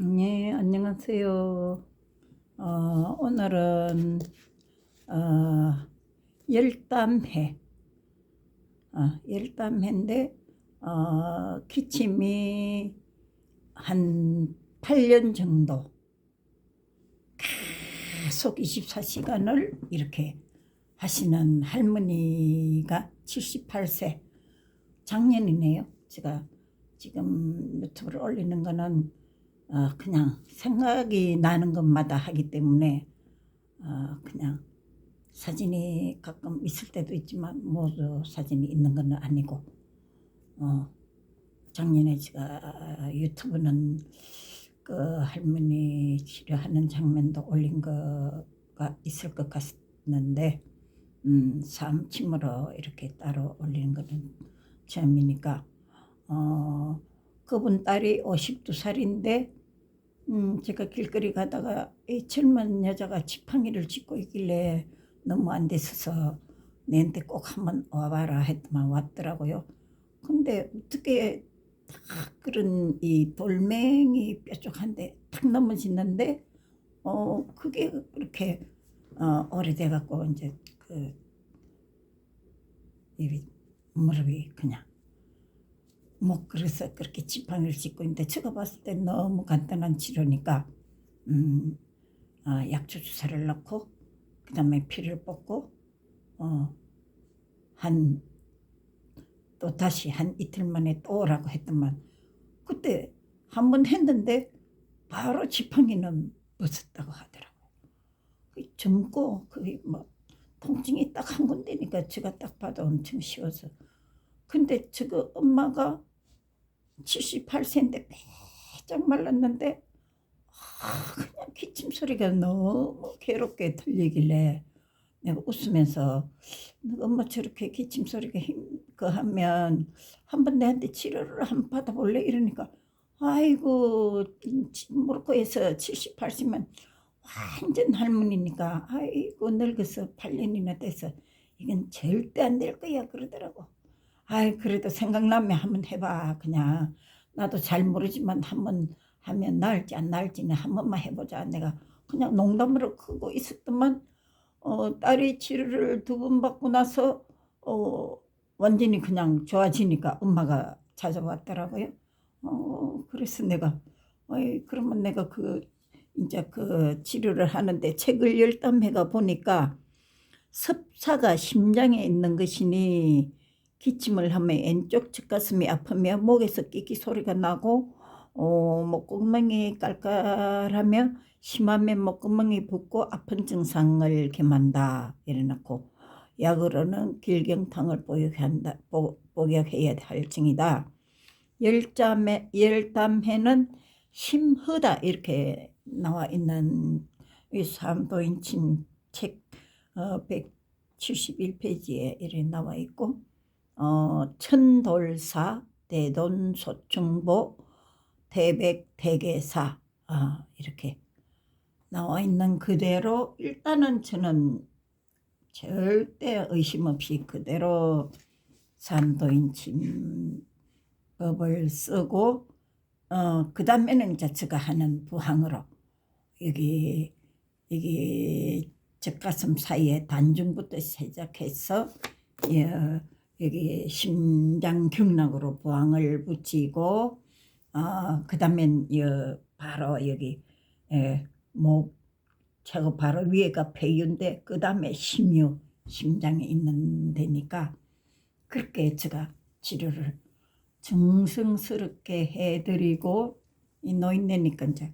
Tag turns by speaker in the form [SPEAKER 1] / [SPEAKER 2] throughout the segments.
[SPEAKER 1] 네, 안녕하세요. 오늘은 어, 열담회, 열담회인데 기침이 한 8년 정도 계속 24시간을 이렇게 하시는 할머니가 78세, 작년이네요. 제가 지금 유튜브를 올리는 거는 그냥 생각이 나는 것마다 하기 때문에 그냥 사진이 가끔 있을 때도 있지만 모두 사진이 있는 건 아니고 작년에 제가 유튜브는 그 할머니 치료하는 장면도 올린 거가 있을 것 같았는데 삶침으로 이렇게 따로 올리는 거는 처음이니까 그분 딸이 52살인데 제가 길거리 가다가 이 젊은 여자가 지팡이를 짚고 있길래 너무 안 됐어서 내한테 꼭 한번 와봐라 했더만 왔더라고요. 근데 어떻게 딱 그런 이 돌멩이 뾰족한데 탁 넘어지는데 그게 그렇게 오래돼 갖고 이제 그 이 무릎이 그냥 뭐 그래서 그렇게 지팡이를 짚고 있는데 제가 봤을 때 너무 간단한 치료니까 약초 주사를 넣고 그 다음에 피를 뽑고 한 또 다시 한 이틀 만에 또 오라고 했더만 그때 한 번 했는데 바로 지팡이는 벗었다고 하더라고요. 젊고 그게 뭐 통증이 딱 한 군데니까 제가 딱 봐도 엄청 쉬워서. 근데 저거 엄마가 78세인데 빼짝 말랐는데 그냥 기침 소리가 너무 괴롭게 들리길래 내가 웃으면서 너가 엄마 저렇게 기침 소리가 하면 한번 내한테 치료를 한번 받아볼래 이러니까 아이고 모로코에서 78세면 완전 할머니니까 아이고 늙어서 8년이나 돼서 이건 절대 안 될 거야 그러더라고. 아이 그래도 생각나면 한번 해봐. 그냥 나도 잘 모르지만 한번 하면 나을지 안 나을지는 한 번만 해보자. 내가 그냥 농담으로 크고 있었더만 딸이 치료를 2번 받고 나서 완전히 그냥 좋아지니까 엄마가 찾아왔더라고요. 그래서 내가 그러면 내가 이제 그 치료를 하는데 책을 열담해가 보니까 섭사가 심장에 있는 것이니 기침을 하면 왼쪽 뒷가슴이 아프며 목에서 끼끼 소리가 나고 목구멍이 깔깔하며 심하면 목구멍이 붓고 아픈 증상을 겸한다 이래놓고 약으로는 길경탕을 복용해야 할 증이다. 열담회는 심흐다 이렇게 나와 있는 이 산도인침 책 171페이지에 이렇게 나와 있고 천돌사 대돈소충보 대백대개사 이렇게 나와 있는 그대로 일단은 저는 절대 의심 없이 그대로 산도인침법을 쓰고 그 다음에는 이제 제가 하는 부항으로 여기 젖가슴 사이에 단중부터 시작해서 여기 심장경락으로 부항을 붙이고 그 다음엔 바로 여기 목 제가 바로 위에가 폐유인데 그 다음에 심유 심장에 있는 데니까 그렇게 제가 치료를 정성스럽게 해드리고 이 노인네니까 이제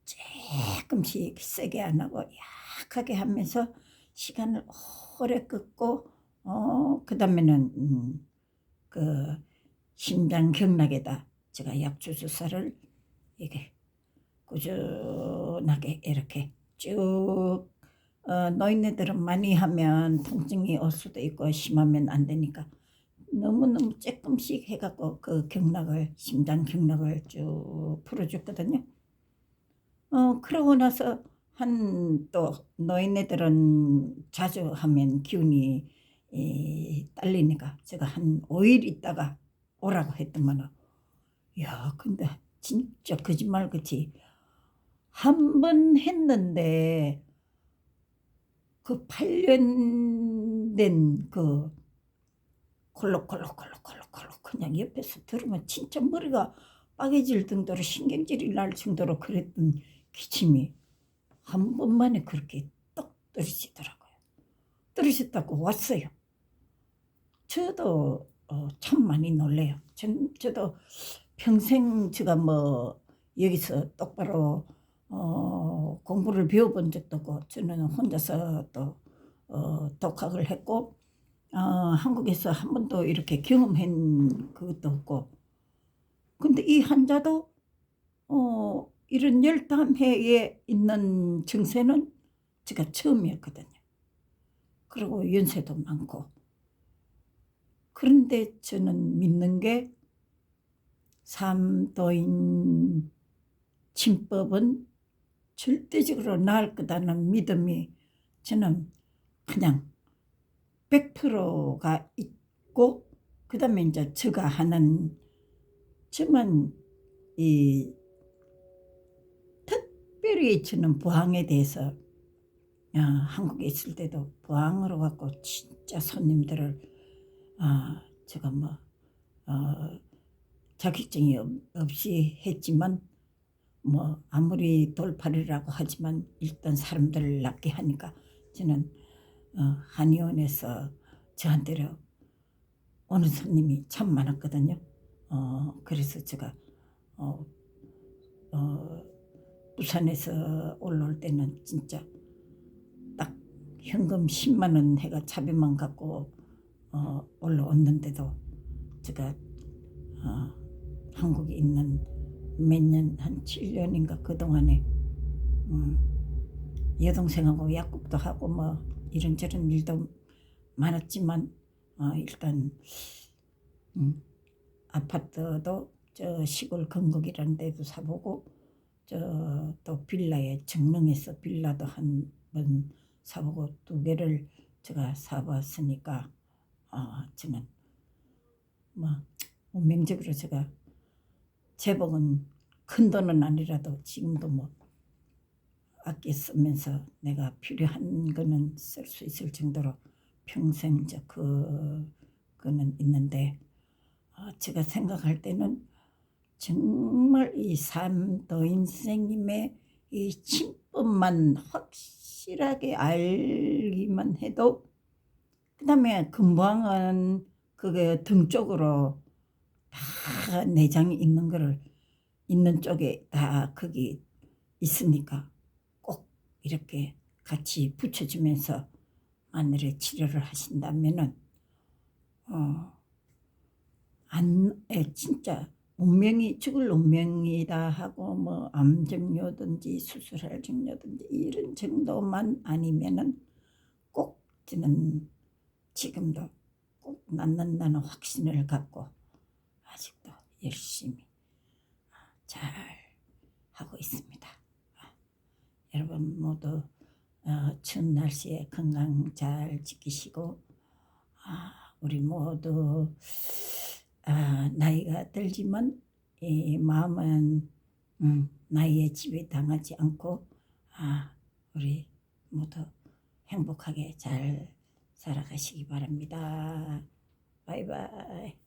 [SPEAKER 1] 조금씩 세게 안 하고 약하게 하면서 시간을 오래 끄고 그 다음에는 그 심장 경락에다 제가 약주 주사를 이게 꾸준하게 이렇게 쭉 노인네들은 많이 하면 통증이 올 수도 있고 심하면 안 되니까 너무너무 조금씩 해갖고 그 심장 경락을 쭉 풀어줬거든요. 그러고 나서 또 노인네들은 자주 하면 기운이 딸리니까 제가 한 5일 있다가 오라고 했더만 야 근데 진짜 거짓말 그치. 한 번 했는데 그 8년 된 그 콜록콜록콜록콜록콜록 그냥 옆에서 들으면 진짜 머리가 빠개질 정도로 신경질이 날 정도로 그랬던 기침이 한 번만에 그렇게 떡 떨어지더라고요. 떨어졌다고 왔어요. 저도 참 많이 놀래요. 저도 평생 제가 뭐 여기서 똑바로 공부를 배워본 적도 없고 저는 혼자서 또 독학을 했고 한국에서 한 번도 이렇게 경험한 그것도 없고 근데 이 환자도 이런 혈당회에 있는 증세는 제가 처음이었거든요. 그리고 연세도 많고 그런데 저는 믿는 게 삼도인 침법은 절대적으로 나을 거다는 믿음이 저는 그냥 100%가 있고 그 다음에 이제 제가 하는 저만 이 특별히 저는 부항에 대해서 한국에 있을 때도 부항으로 갖고 진짜 손님들을 제가 뭐 자격증이 없이 했지만 뭐 아무리 돌팔이라고 하지만 일단 사람들을 낫게 하니까 저는 한의원에서 저한테로 오는 손님이 참 많았거든요. 그래서 제가 부산에서 올라올 때는 진짜 딱 현금 10만 원 해가 차비만 갖고 올라왔는데도 제가 한국에 있는 몇 년, 한 7년인가 그동안에 여동생하고 약국도 하고 뭐 이런저런 일도 많았지만 일단 아파트도 저 시골 건국이라는 데도 사보고 저 또 빌라에 정릉에서 빌라도 한 번 사보고 2개를 제가 사봤으니까 저는 뭐 운명적으로 제가 제복은 큰 돈은 아니라도 지금도 뭐 아껴 쓰면서 내가 필요한 거는 쓸 수 있을 정도로 평생 그거는 있는데 제가 생각할 때는 정말 이 삼도인 선생님의 이 침법만 확실하게 알기만 해도 그 다음에 금방은 그게 등 쪽으로 다 내장이 있는 거를 있는 쪽에 다 거기 있으니까 꼭 이렇게 같이 붙여주면서 마늘에 치료를 하신다면은 진짜 운명이 죽을 운명이다 하고 뭐 암정료든지 수술할 정료든지 이런 정도만 아니면은 꼭 저는 지금도 꼭 낫는다는 확신을 갖고 아직도 열심히 잘 하고 있습니다. 여러분 모두 추운 날씨에 건강 잘 지키시고 우리 모두 나이가 들지만 이 마음은 나이에 지배당하지 않고 우리 모두 행복하게 잘 살아가시기 바랍니다. 바이바이.